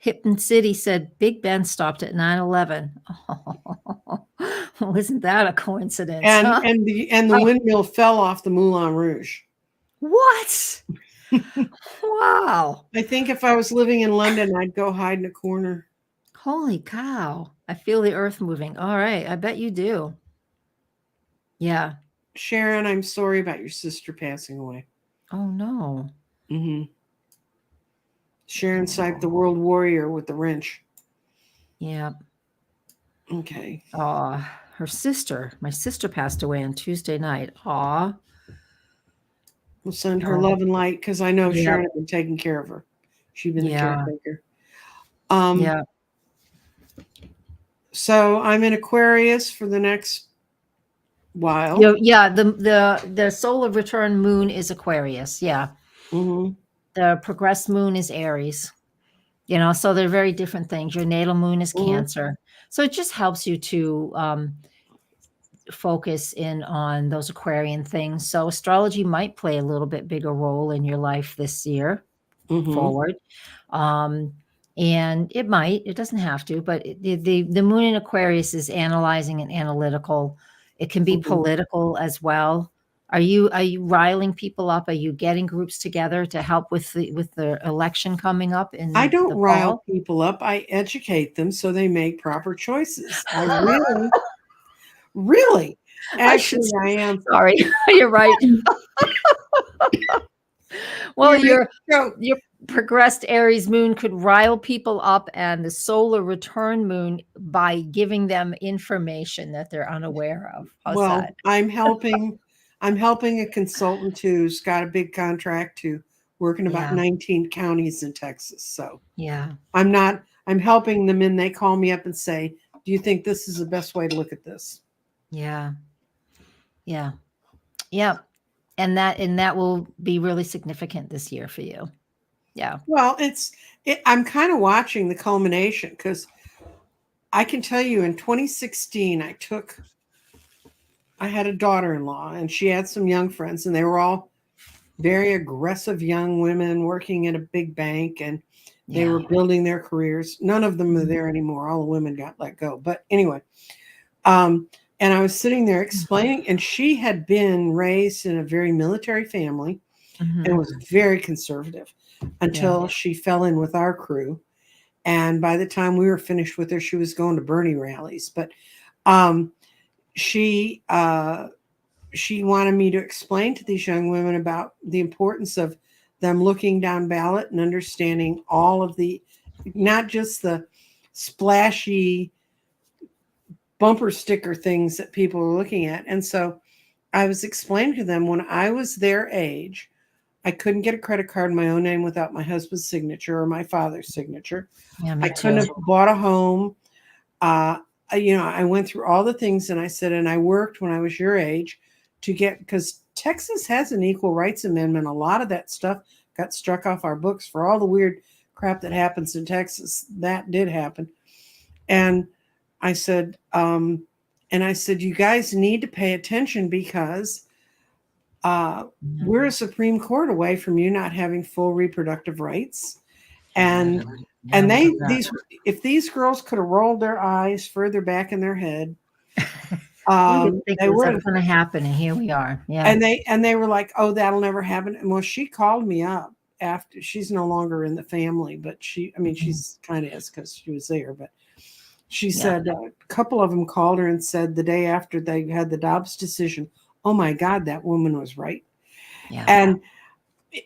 Hipton City said Big Ben stopped at 9/11. Oh, well, isn't that a coincidence, And huh? the windmill fell off the Moulin Rouge. What? Wow. I think if I was living in London, I'd go hide in a corner. Holy cow. I feel the earth moving. All right. I bet you do. Yeah. Sharon, I'm sorry about your sister passing away. Oh, no. Mhm. Sharon Sype, the Oh, world warrior with the wrench. yeah. Okay. My sister passed away on Tuesday night. Aw. We'll send her Oh, love and light because I know yeah. Sharon had been taking care of her. She'd been the Yeah. caretaker. Um, Yeah. so I'm in Aquarius for the next while. Yeah. The solar return moon is Aquarius. Yeah. Mhm. The progressed moon is Aries. So they're very different things. Your natal moon is Mhm. Cancer. So it just helps you to focus in on those Aquarian things. So astrology might play a little bit bigger role in your life this year Mhm. forward. Um, and it doesn't have to, but the moon in Aquarius is analyzing and analytical. It can be Mhm. political as well. Are you riling people up? Are you getting groups together to help with the election coming up I in don't the rile fall? people up. I educate them so they make proper choices. I really, really, I should actually, I am. sorry. You're right. Well, You make so your progressed Aries moon could rile people up, and the solar return moon by giving them information that they're unaware of. How's well. that? I'm helping. I'm helping a consultant who's got a big contract to work in about Yeah. 19 counties in Texas. So Yeah. I'm not. I'm helping them, and they call me up and say, "Do you think this is the best way to look at this?" Yeah. Yeah. Yeah. And that will be really significant this year for you. Yeah. Well, I'm kind of watching the culmination because I can tell you in 2016, I had a daughter-in-law and she had some young friends and they were all very aggressive young women working at a big bank and they were Yeah. building their careers. None of them are Mhm. there anymore. All the women got let go. But anyway, um, and I was sitting there explaining, and she had been raised in a very military family and Mhm. was very conservative Yeah. until she fell in with our crew. And by the time we were finished with her, she was going to Bernie rallies. But um, she she wanted me to explain to these young women about the importance of them looking down ballot and understanding all of the, not just the splashy bumper sticker things that people are looking at. And so I was explaining to them, when I was their age, I couldn't get a credit card in my own name without my husband's signature or my father's signature. Yeah, I me couldn't too. have bought a home. I went through all the things, and I said, and I worked when I was your age to get, because Texas has an equal rights amendment. A lot of that stuff got struck off our books for all the weird crap that happens in Texas. That did happen. And I said, you guys need to pay attention, because we're a Supreme Court away from you not having full reproductive rights. And if these girls could have rolled their eyes further back in their head, we didn't think they it was would ever going to happen, and here we are. Yeah. And they were like, "Oh, that'll never happen." And well, she called me up after. She's no longer in the family, but she's kind of is, because she was there. But she said a couple of them called her and said the day after they had the Dobbs decision, "Oh my God, that woman was right." Yeah. And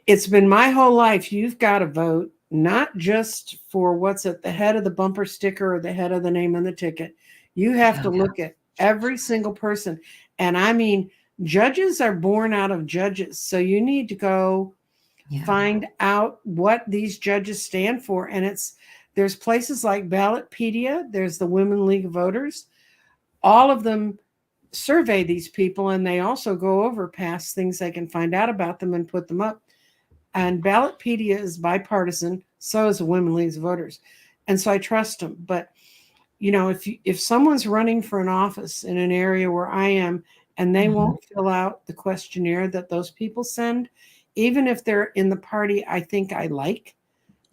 it's been my whole life. You've got to vote, not just for what's at the head of the bumper sticker or the head of the name on the ticket. You have to look at every single person. And I mean, judges are born out of judges. So you need to go find out what these judges stand for. And there's places like Ballotpedia, there's the Women League of Voters. All of them survey these people, and they also go over past things they can find out about them and put them up. And Ballotpedia is bipartisan, so is the Women League of Voters. And so I trust them. But if someone's running for an office in an area where I am, and they won't fill out the questionnaire that those people send, even if they're in the party I think I like,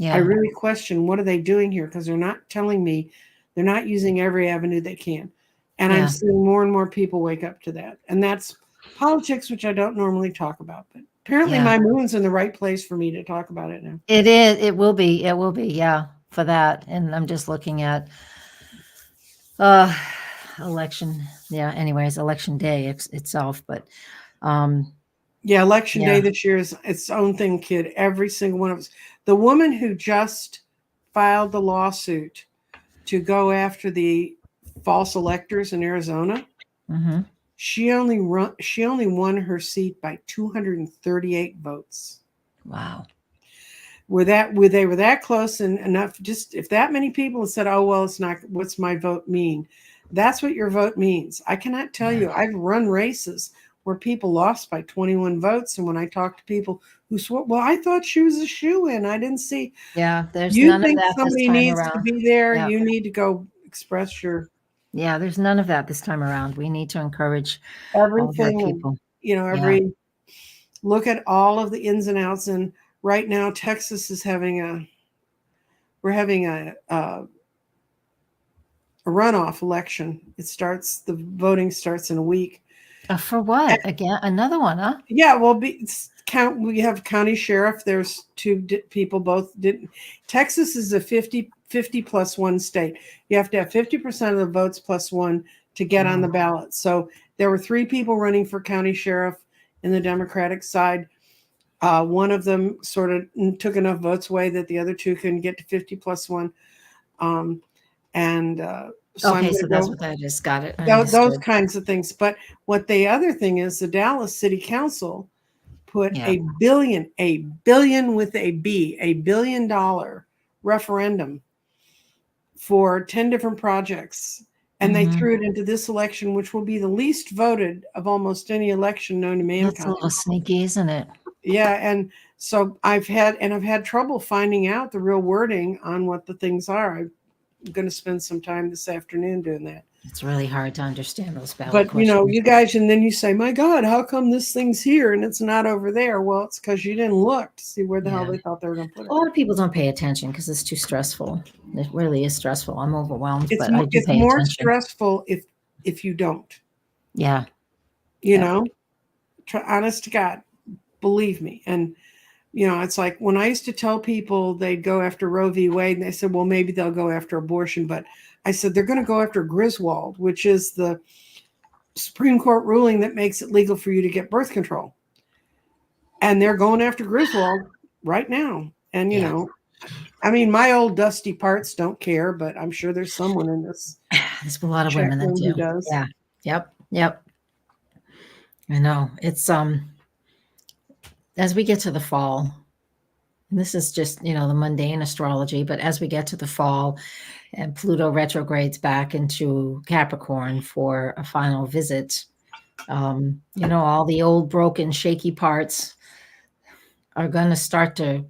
I really question, what are they doing here? Because they're not telling me, they're not using every avenue they can. And I'm seeing more and more people wake up to that. And that's politics, which I don't normally talk about. But apparently my moon's in the right place for me to talk about it now. It is. It will be. It will be. Yeah, for that. And I'm just looking at election. Yeah. Anyways, election day itself. But election day this year is its own thing, kid. Every single one of us. The woman who just filed the lawsuit to go after the false electors in Arizona, she only won her seat by 238 votes. Wow. They were that close, and enough. Just if that many people said, "Oh well, it's not. What's my vote mean?" That's what your vote means. I cannot tell you. I've run races where people lost by 21 votes, and when I talk to people who swore, well, I thought she was a shoo-in. I didn't see. Yeah, there's you none think of that somebody this time needs around. to be there? Yeah. You need to go express your. Yeah, there's none of that this time around. We need to encourage everything. All of our people. Look at all of the ins and outs. And right now, Texas is having a runoff election. The voting starts in a week. For what? Again, another one, huh? Yeah, well, we have county sheriff. There's two people, both didn't. Texas is a 50 plus one state. You have to have 50% of the votes plus one to get on the ballot. So there were 3 people running for county sheriff in the Democratic side. One of them sort of took enough votes away that the other 2 couldn't get to 50 plus one. So that's what I just got it. Those kinds of things. But what the other thing is, the Dallas City Council put a billion with a B, $1 billion referendum for 10 different projects. And they threw it into this election, which will be the least voted of almost any election known to mankind. That's a little sneaky, isn't it? Yeah. And so I've had trouble finding out the real wording on what the things are. I'm going to spend some time this afternoon doing that. It's really hard to understand those ballot But, questions. you guys, and then you say, my God, how come this thing's here and it's not over there? Well, it's because you didn't look to see where the hell they thought they were going to put it. A lot of people don't pay attention because it's too stressful. It really is stressful. I'm overwhelmed, but I do It's pay more attention. stressful if you don't. Yeah. Honest to God, believe me. And, it's like when I used to tell people they'd go after Roe v. Wade, and they said, well, maybe they'll go after abortion. But I said, they're going to go after Griswold, which is the Supreme Court ruling that makes it legal for you to get birth control. And they're going after Griswold right now. And, Yeah. I mean, my old dusty parts don't care, but I'm sure there's someone in this There's a lot of chat women that room who do. does. Yeah. Yep. Yep. I know. It's as we get to the fall, and this is just, the mundane astrology, but as we get to the fall and Pluto retrogrades back into Capricorn for a final visit, all the old broken shaky parts are going to start to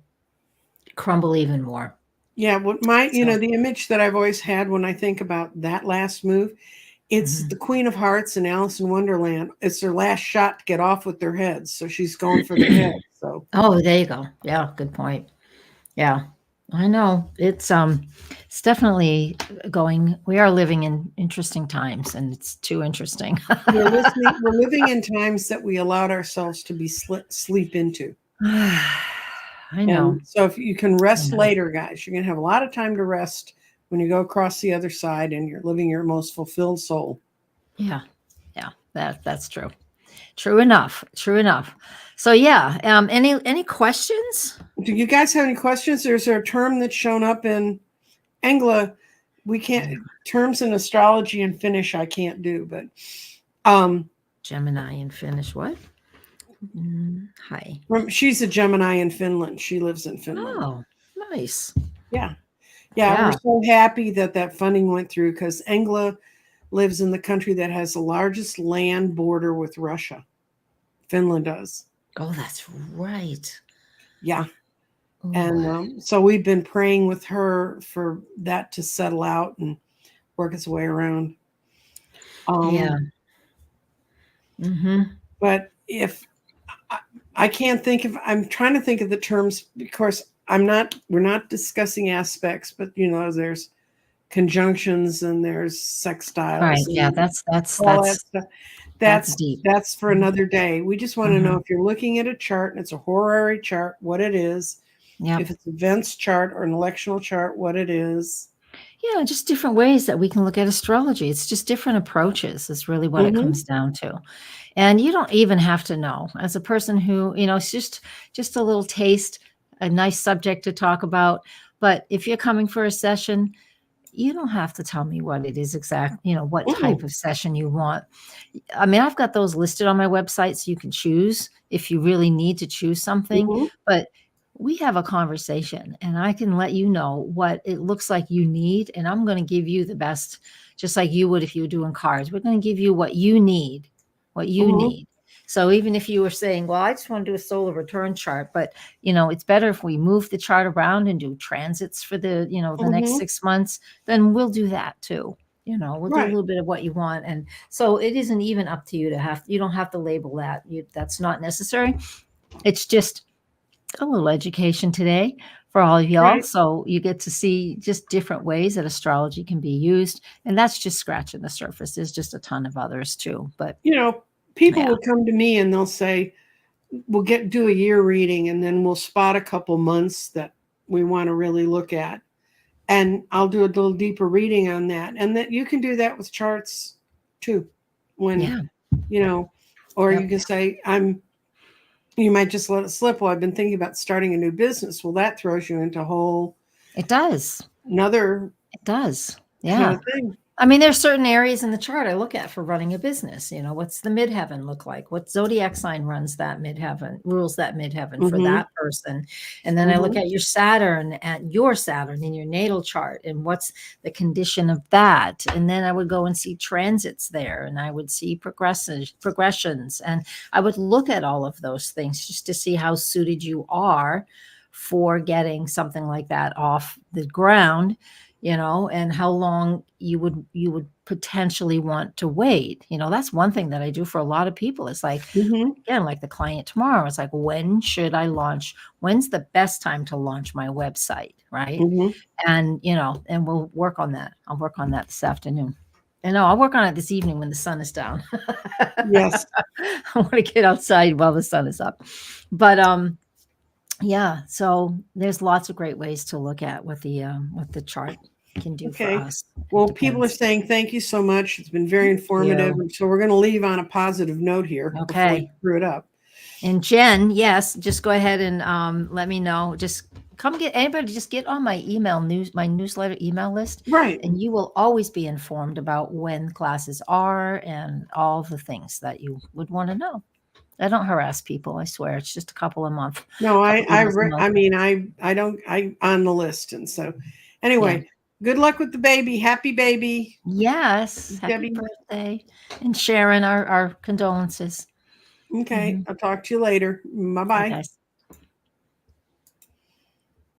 crumble even more. Yeah, what the image that I've always had when I think about that last move, it's the Queen of Hearts and Alice in Wonderland. It's their last shot to get off with their heads, so she's going for their head. So, oh, there you go. Yeah, good point. Yeah, I know. It's definitely going. We are living in interesting times, and it's too interesting. we're living in times that we allowed ourselves to be sleep into. I know. And so if you can rest later, guys, you're going to have a lot of time to rest when you go across the other side and you're living your most fulfilled soul. Yeah. Yeah. That's true. True enough. True enough. So yeah. Any questions? Do you guys have any questions? There's a term that's shown up in Angla. We can't terms in astrology and Finnish I can't do, but Gemini and Finnish. What? Hi. She's a Gemini in Finland. She lives in Finland. Oh, nice. Yeah. We're so happy that funding went through because Angla lives in the country that has the largest land border with Russia. Finland does. Oh, that's right. Yeah. Ooh. And so we've been praying with her for that to settle out and work its way around. Yeah. Mm-hmm. But if I can't think of, I'm trying to think of the terms because we're not discussing aspects, but there's conjunctions and there's sextiles. Right. Yeah. That's deep. That's for another day. We just want to know if you're looking at a chart and it's a horary chart, what it is. Yeah. If it's an events chart or an electional chart, what it is. Yeah, just different ways that we can look at astrology. It's just different approaches is really what it comes down to. And you don't even have to know. As a person who, it's just a little taste, a nice subject to talk about. But if you're coming for a session, you don't have to tell me what it is exactly, what type of session you want. I mean, I've got those listed on my website so you can choose if you really need to choose something. But we have a conversation and I can let you know what it looks like you need. And I'm going to give you the best, just like you would if you were doing cards. We're going to give you what you need, need. So even if you were saying, well, I just want to do a solar return chart, but it's better if we move the chart around and do transits for the, the next 6 months, then we'll do that too. We'll do a little bit of what you want. And so it isn't even up to you you don't have to label that. That's not necessary. It's just a little education today for all of y'all. Right. So you get to see just different ways that astrology can be used. And that's just scratching the surface. There's just a ton of others too. But people will come to me and they'll say, we'll do a year reading and then we'll spot a couple months that we want to really look at. And I'll do a little deeper reading on that. And that you can do that with charts too. When, or you can say, you might just let it slip. Well, I've been thinking about starting a new business. Well, that throws you into a whole. It does. It does. Yeah. Thing. I mean, there's certain areas in the chart I look at for running a business. What's the midheaven look like? What zodiac sign rules that midheaven for that person? And then I look at your Saturn and your Saturn in your natal chart and what's the condition of that. And then I would go and see transits there and I would see progressions. And I would look at all of those things just to see how suited you are for getting something like that off the ground. And how long you would potentially want to wait. That's one thing that I do for a lot of people. It's like, again, like the client tomorrow, it's like, when should I launch? When's the best time to launch my website? Right. And, and we'll work on that. I'll work on that this afternoon. And no, I'll work on it this evening when the sun is down. Yes. I want to get outside while the sun is up. But, yeah, so there's lots of great ways to look at what the chart can do for us. Well, people are saying thank you so much. It's been very informative. So we're going to leave on a positive note here. Okay. Before we screw it up. And Jen, yes, just go ahead and let me know. Just come get anybody, just get on my my newsletter email list, Right. and you will always be informed about when classes are and all the things that you would want to know. I don't harass people, I swear. It's just a couple a month. No, Couple emails a month. I mean, I don't, I on the list. And so anyway, good luck with the baby. Happy baby. Yes, happy Debbie. birthday. And Sharon, our condolences. Okay. I'll talk to you later. Bye Bye, bye. guys.